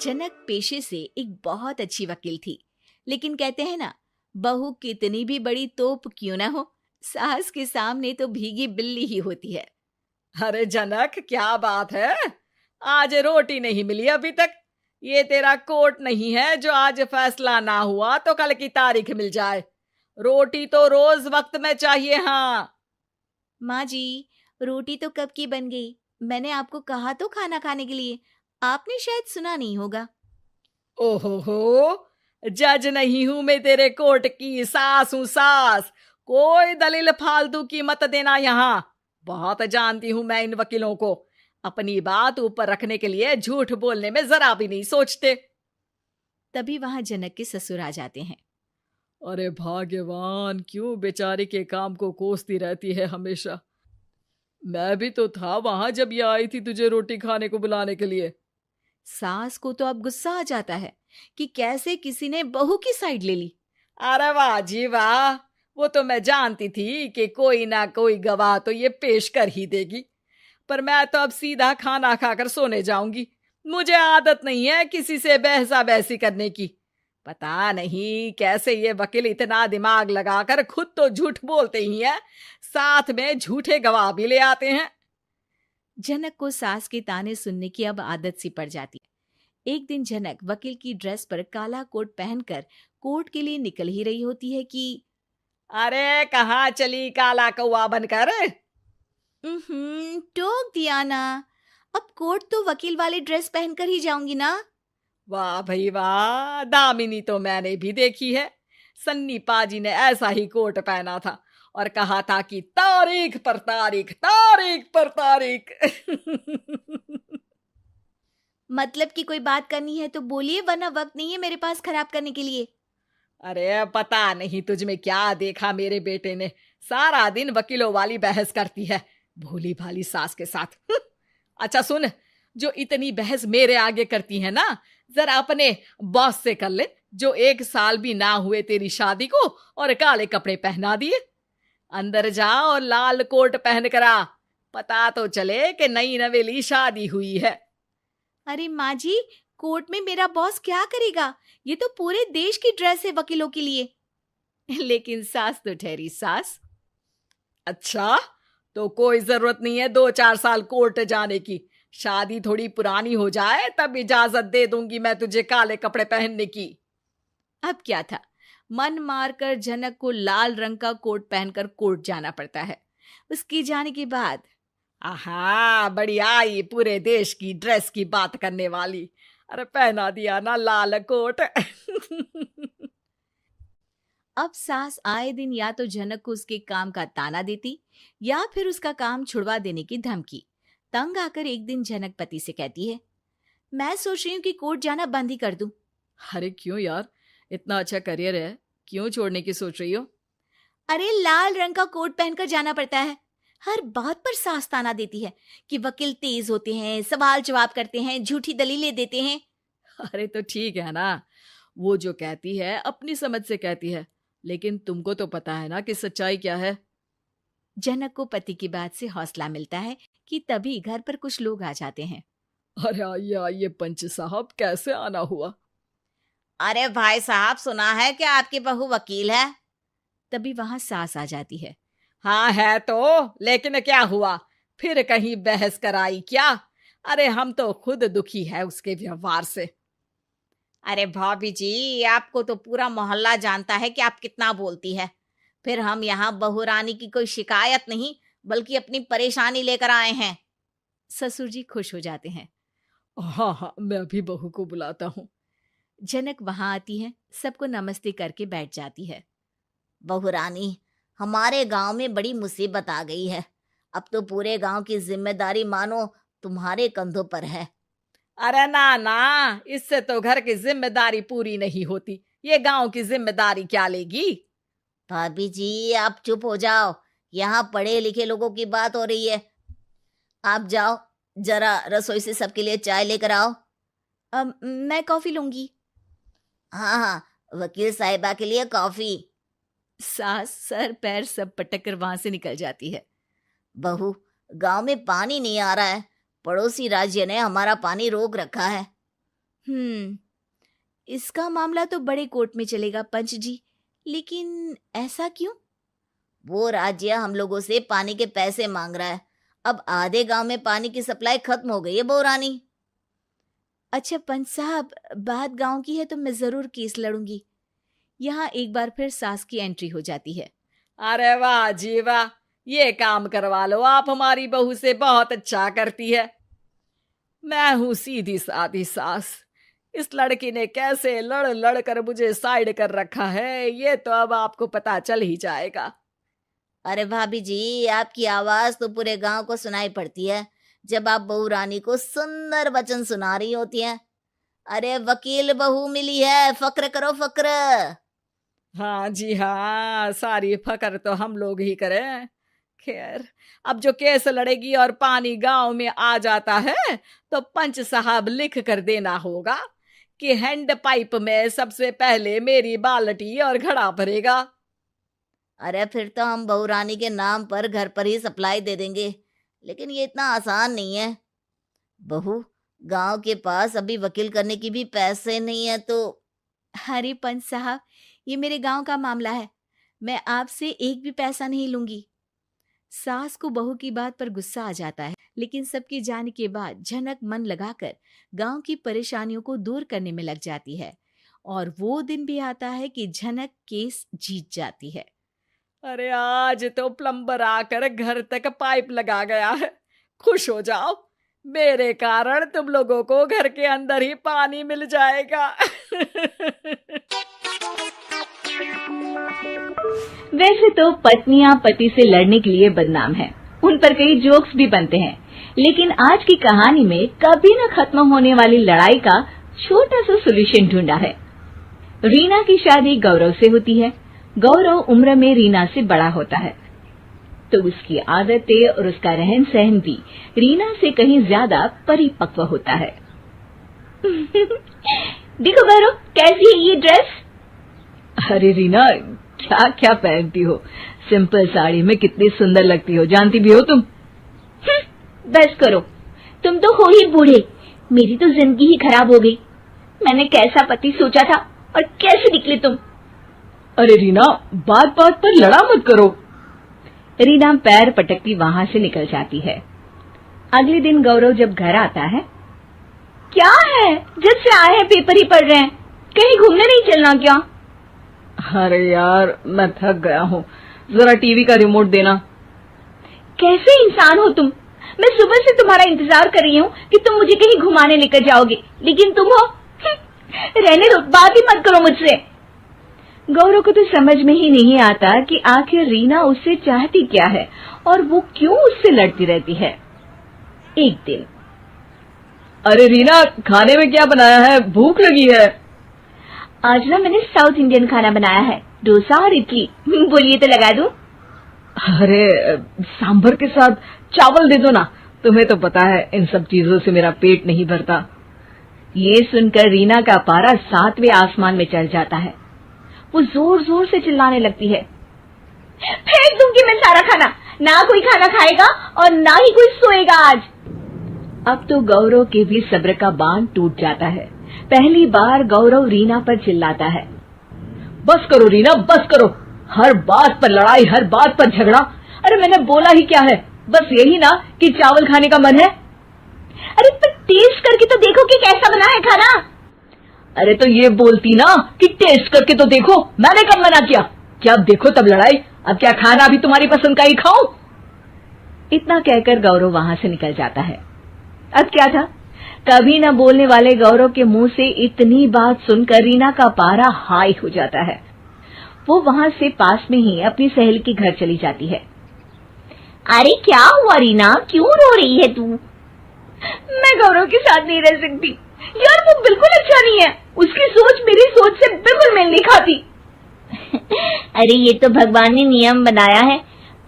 जनक पेशे से एक बहुत अच्छी वकील थी, लेकिन कहते हैं ना, बहू कितनी भी बड़ी तोप क्यों ना हो, सास के सामने तो भीगी बिल्ली ही होती है। अरे जनक, क्या बात है? आज रोटी नहीं मिली अभी तक। ये तेरा कोर्ट नहीं है जो आज फैसला ना हुआ तो कल की तारीख मिल जाए। रोटी तो रोज वक्त में चाहिए। हाँ माँ जी, रोटी तो कब की बन गई। मैंने आपको कहा तो खाना खाने के लिए, आपने शायद सुना नहीं होगा। ओहो, जज नहीं हूं मैं तेरे कोर्ट की, सास हूं सास। कोई दलील फालतू की मत देना यहाँ। बहुत जानती हूं मैं इन वकीलों को। अपनी बात ऊपर रखने के लिए झूठ बोलने में जरा भी नहीं सोचते। तभी वहां जनक के ससुर आ जाते हैं। अरे भाग्यवान, क्यों बेचारी के काम को कोसती रहती है हमेशा। मैं भी तो था वहां जब ये आई थी तुझे रोटी खाने को बुलाने के लिए। सास को तो अब गुस्सा आ जाता है कि कैसे किसी ने बहू की साइड ले ली। अरे वाह जी वाह, वो तो मैं जानती थी कि कोई ना कोई गवाह तो ये पेश कर ही देगी। पर मैं तो अब सीधा खाना खाकर सोने जाऊंगी। मुझे आदत नहीं है किसी से बहसा बहसी करने की। पता नहीं कैसे ये वकील इतना दिमाग लगाकर खुद तो झूठ बोलते ही हैं, साथ में झूठे गवाह भी ले आते हैं। जनक को सास के ताने सुनने की अब आदत सी पड़ जाती है। एक दिन जनक वकील की ड्रेस पर काला कोट पहनकर कोर्ट के लिए निकल ही रही होती है कि अरे कहाँ चली काला कौवा बनकर? टोक दिया ना। अब कोर्ट तो वकील वाली ड्रेस पहनकर ही जाऊंगी ना। वाह भाई वाह, दामिनी तो मैंने भी देखी है। सन्नी पाजी ने ऐसा ही कोट पहना था और कहा था कि तारीख पर तारीख, तारीख पर तारीख। मतलब कि कोई बात करनी है तो बोलिए, वरना वक्त नहीं है मेरे पास खराब करने के लिए। अरे पता नहीं तुझ में क्या देखा मेरे बेटे ने, सारा दिन वकीलों वाली बहस करती है, भोली भाली सास के साथ। अच्छा सुन, जो इतनी बहस मेरे आगे करती है ना, जरा अपने बॉस से कर ले, जो 1 साल भी ना हुए तेरी शादी को और काले कपड़े पहना दिए। अंदर जा और लाल कोट पहन कर आ, पता तो चले कि नई नवेली शादी हुई है। अरे माँ जी, कोर्ट में मेरा बॉस क्या करेगा? ये तो पूरे देश की ड्रेस है वकीलों के लिए। लेकिन सास तो ठहरी सास। अच्छा, तो कोई जरूरत नहीं है 2-4 साल कोर्ट जाने की। शादी थोड़ी पुरानी हो जाए तब इजाजत दे दूंगी मैं तुझे काले कपड़े पहनने की। अब क्या था, मन मारकर जनक को लाल रंग का कोट पहनकर कोर्ट जाना पड़ता है। उसके जाने के बाद आहा, बढ़िया, ये पूरे देश की ड्रेस की बात करने वाली। अरे पहना दिया ना लाल कोट। अब सास आए दिन या तो जनक को उसके काम का ताना देती या फिर उसका काम छुड़वा देने की धमकी। तंग आकर एक दिन जनक पति से कहती है, मैं सोच रही हूँ कि कोर्ट जाना बंद ही कर दूं। अरे क्यों यार, इतना अच्छा करियर है, क्यों छोड़ने की सोच रही हो? अरे लाल रंग का कोट पहनकर जाना पड़ता है। हर बात पर सास ताना देती है कि वकील तेज होते हैं, सवाल जवाब करते हैं, झूठी दलीलें देते हैं। अरे तो ठीक है ना, वो जो कहती है अपनी समझ से कहती है, लेकिन तुमको तो पता है ना कि सच्चाई क्या है। जनक को पति की बात से हौसला मिलता है कि तभी घर पर कुछ लोग आ जाते हैं। अरे आइए पंच साहब, कैसे आना हुआ? अरे भाई साहब, सुना है कि आपकी बहू वकील है। तभी वहां सास आ जाती है। हाँ है तो, लेकिन क्या हुआ? फिर कहीं बहस कराई क्या? अरे हम तो खुद दुखी है उसके व्यवहार से। अरे भाभी जी, आपको तो पूरा मोहल्ला जानता है कि आप कितना बोलती है। फिर हम यहाँ बहू रानी की कोई शिकायत नहीं, बल्कि अपनी परेशानी लेकर आए हैं। ससुर जी खुश हो जाते हैं। हाँ हाँ, मैं अभी बहू को बुलाता हूँ। जनक वहां आती है, सबको नमस्ते करके बैठ जाती है। बहू रानी, हमारे गांव में बड़ी मुसीबत आ गई है। अब तो पूरे गांव की जिम्मेदारी मानो तुम्हारे कंधों पर है। अरे ना ना, इससे तो घर की जिम्मेदारी पूरी नहीं होती, ये गांव की जिम्मेदारी क्या लेगी? भाभी जी, आप चुप हो जाओ, यहाँ पढ़े लिखे लोगों की बात हो रही है। आप जाओ, जरा रसोई से सबके लिए चाय लेकर आओ। मैं कॉफी लूंगी। हाँ हाँ, वकील साहिबा के लिए कॉफी। सास सर पैर सब पटक कर वहां से निकल जाती है। बहू, गांव में पानी नहीं आ रहा है, पड़ोसी राज्य ने हमारा पानी रोक रखा है। इसका मामला तो बड़े कोर्ट में चलेगा पंच जी, लेकिन ऐसा क्यों? वो राज्य हम लोगों से पानी के पैसे मांग रहा है। अब आधे गांव में पानी की सप्लाई खत्म हो गई है बहुरानी। अच्छा पंच साहब, बात गांव की है तो मैं जरूर केस लड़ूंगी। यहाँ एक बार फिर सास की एंट्री हो जाती है। अरे वाह जी वाह, ये काम करवा लो, आप हमारी बहू से बहुत अच्छा करती है। मैं हूं सीधी सादी सास, इस लड़की ने कैसे लड़ लड़ कर मुझे साइड कर रखा है ये तो अब आपको पता चल ही जाएगा। अरे भाभी जी, आपकी आवाज तो पूरे गांव को सुनाई पड़ती है जब आप बहू रानी को सुंदर वचन सुना रही होती हैं। अरे वकील बहू मिली है, फक्र करो फक्र। हाँ जी हाँ, सारी फकर तो हम लोग ही करें। खैर, अब जो केस लड़ेगी और पानी गांव में आ जाता है तो पंच साहब लिख कर देना होगा कि हैंड पाइप में सबसे पहले मेरी बाल्टी और घड़ा भरेगा। अरे फिर तो हम बहू रानी के नाम पर घर पर ही सप्लाई दे देंगे, लेकिन ये इतना आसान नहीं है। बहू, गांव के पास अभी वकील करने की भी पैसे नहीं है तो। अरे पंच साहब, ये मेरे गांव का मामला है, मैं आपसे एक भी पैसा नहीं लूंगी। सास को बहू की बात पर गुस्सा आ जाता है, लेकिन सबके जाने के बाद झनक मन लगाकर गांव की परेशानियों को दूर करने में लग जाती है। और वो दिन भी आता है कि झनक केस जीत जाती है। अरे आज तो प्लम्बर आकर घर तक पाइप लगा गया है। खुश हो जाओ, मेरे कारण तुम लोगों को घर के अंदर ही पानी मिल जाएगा। वैसे तो पत्नियां पति से लड़ने के लिए बदनाम हैं, उन पर कई जोक्स भी बनते हैं, लेकिन आज की कहानी में कभी न खत्म होने वाली लड़ाई का छोटा सा सोल्यूशन ढूंढा है। रीना की शादी गौरव से होती है। गौरव उम्र में रीना से बड़ा होता है, तो उसकी आदतें और उसका रहन सहन भी रीना से कहीं ज्यादा परिपक्व होता है। देखो गौरव, कैसी है ये ड्रेस? अरे रीना, क्या क्या पहनती हो? सिंपल साड़ी में कितनी सुंदर लगती हो, जानती भी हो तुम? बस करो, तुम तो हो ही बूढ़े, मेरी तो जिंदगी ही खराब हो गई। मैंने कैसा पति सोचा था और कैसे निकले तुम। अरे रीना, बात बात पर लड़ा मत करो। रीना पैर पटकती वहां से निकल जाती है। अगले दिन गौरव जब घर आता है, क्या है, जब से आए हैं पेपर ही पढ़ रहे हैं, कहीं घूमने नहीं चलना क्या? अरे यार, मैं थक गया हूँ, जरा टीवी का रिमोट देना। कैसे इंसान हो तुम? मैं सुबह से तुम्हारा इंतजार कर रही हूँ कि तुम मुझे कहीं घुमाने लेकर जाओगे, लेकिन तुम हो। रहने दो, बात ही मत करो मुझसे। गौरव को तो समझ में ही नहीं आता कि आखिर रीना उससे चाहती क्या है और वो क्यों उससे लड़ती रहती है। एक दिन, अरे रीना, खाने में क्या बनाया है? भूख लगी है। आज ना मैंने साउथ इंडियन खाना बनाया है, डोसा और इडली। बोलिए तो लगा दूं? अरे सांभर के साथ चावल दे दो ना, तुम्हें तो पता है इन सब चीजों से मेरा पेट नहीं भरता। ये सुनकर रीना का पारा 7वें आसमान में चढ़ जाता है। वो जोर जोर से चिल्लाने लगती है, फेंक दूंगी मैं सारा खाना, ना कोई खाना खाएगा और ना ही कोई सोएगा आज। अब तो गौरव के भी सब्र का बांध टूट जाता है। पहली बार गौरव रीना पर चिल्लाता है, बस करो रीना, बस करो, हर बात पर लड़ाई, हर बात पर झगड़ा। अरे मैंने बोला ही क्या है, बस यही ना कि चावल खाने का मन है। अरे पर टेस्ट करके तो देखो कि कैसा बना है खाना। अरे तो ये बोलती ना कि टेस्ट करके तो देखो, मैंने कब मना किया? जब देखो तब लड़ाई, अब क्या खाना भी तुम्हारी पसंद का ही खाऊं? इतना कहकर गौरव वहां से निकल जाता है। अब क्या था, कभी न बोलने वाले गौरव के मुंह से इतनी बात सुनकर रीना का पारा हाई हो जाता है। वो वहां से पास में ही अपनी सहेली के घर चली जाती है। अरे क्या हुआ रीना, क्यों रो रही है तू? मैं गौरव के साथ नहीं रह सकती यार, वो बिल्कुल अच्छा नहीं है, उसकी सोच मेरी सोच से बिल्कुल मेल नहीं खाती। अरे ये तो भगवान ने नियम बनाया है,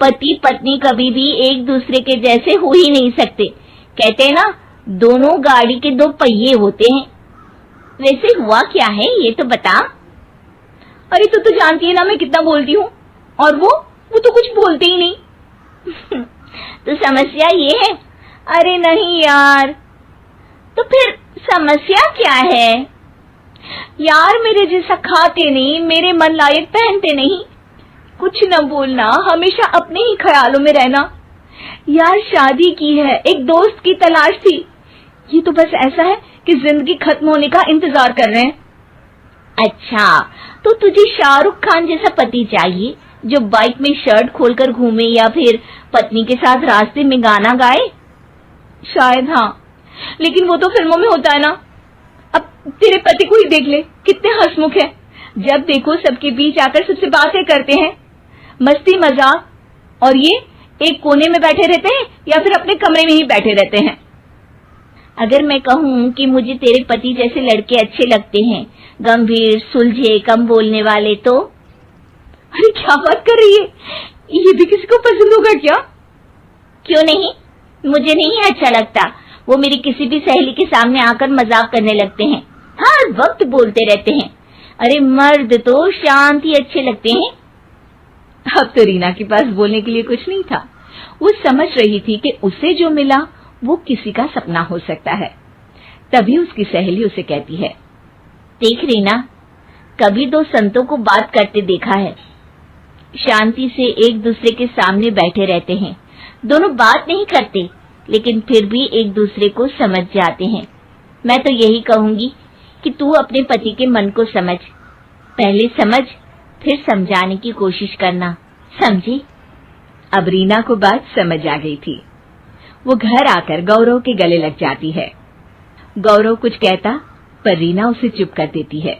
पति पत्नी कभी भी एक दूसरे के जैसे हो ही नहीं सकते। कहते हैं ना, दोनों गाड़ी के 2 पहिए होते हैं। वैसे हुआ क्या है ये तो बता। अरे तू तो जानती है ना मैं कितना बोलती हूँ, और वो तो कुछ बोलते ही नहीं। तो समस्या ये है? अरे नहीं यार, तो फिर समस्या क्या है? यार मेरे जैसा खाते नहीं, मेरे मन लायक पहनते नहीं, कुछ न बोलना, हमेशा अपने ही ख्यालों में रहना। यार शादी की है, एक दोस्त की तलाश थी, ये तो बस ऐसा है कि जिंदगी खत्म होने का इंतजार कर रहे हैं। अच्छा, तो तुझे शाहरुख खान जैसा पति चाहिए जो बाइक में शर्ट खोलकर घूमे या फिर पत्नी के साथ रास्ते में गाना गाए? शायद हाँ, लेकिन वो तो फिल्मों में होता है ना। अब तेरे पति को ही देख ले, कितने हंसमुख है, जब देखो सबके बीच आकर सबसे बातें करते हैं, मस्ती मजाक, और ये एक कोने में बैठे रहते हैं या फिर अपने कमरे में ही बैठे रहते हैं। अगर मैं कहूँ कि मुझे तेरे पति जैसे लड़के अच्छे लगते हैं, गंभीर, सुलझे, कम बोलने वाले, तो? अरे क्या बात कर रही है, ये भी किसी को पसंद होगा क्या? क्यों नहीं, मुझे नहीं अच्छा लगता। वो मेरी किसी भी सहेली के सामने आकर मजाक करने लगते हैं, हर वक्त बोलते रहते हैं। अरे मर्द तो शांत ही अच्छे लगते हैं। अब तो रीना के पास बोलने के लिए कुछ नहीं था। वो समझ रही थी कि उसे जो मिला वो किसी का सपना हो सकता है। तभी उसकी सहेली उसे कहती है, देख रीना, कभी दो संतों को बात करते देखा है, शांति से एक दूसरे के सामने बैठे रहते हैं, दोनों बात नहीं करते लेकिन फिर भी एक दूसरे को समझ जाते हैं। मैं तो यही कहूंगी कि तू अपने पति के मन को समझ, पहले समझ फिर समझाने की कोशिश करना, समझी? अब रीना को बात समझ आ गई थी। वो घर आकर गौरव के गले लग जाती है। गौरव कुछ कहता पर रीना उसे चुप कर देती है।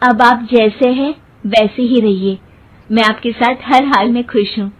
अब आप जैसे हैं वैसे ही रहिए, मैं आपके साथ हर हाल में खुश हूँ।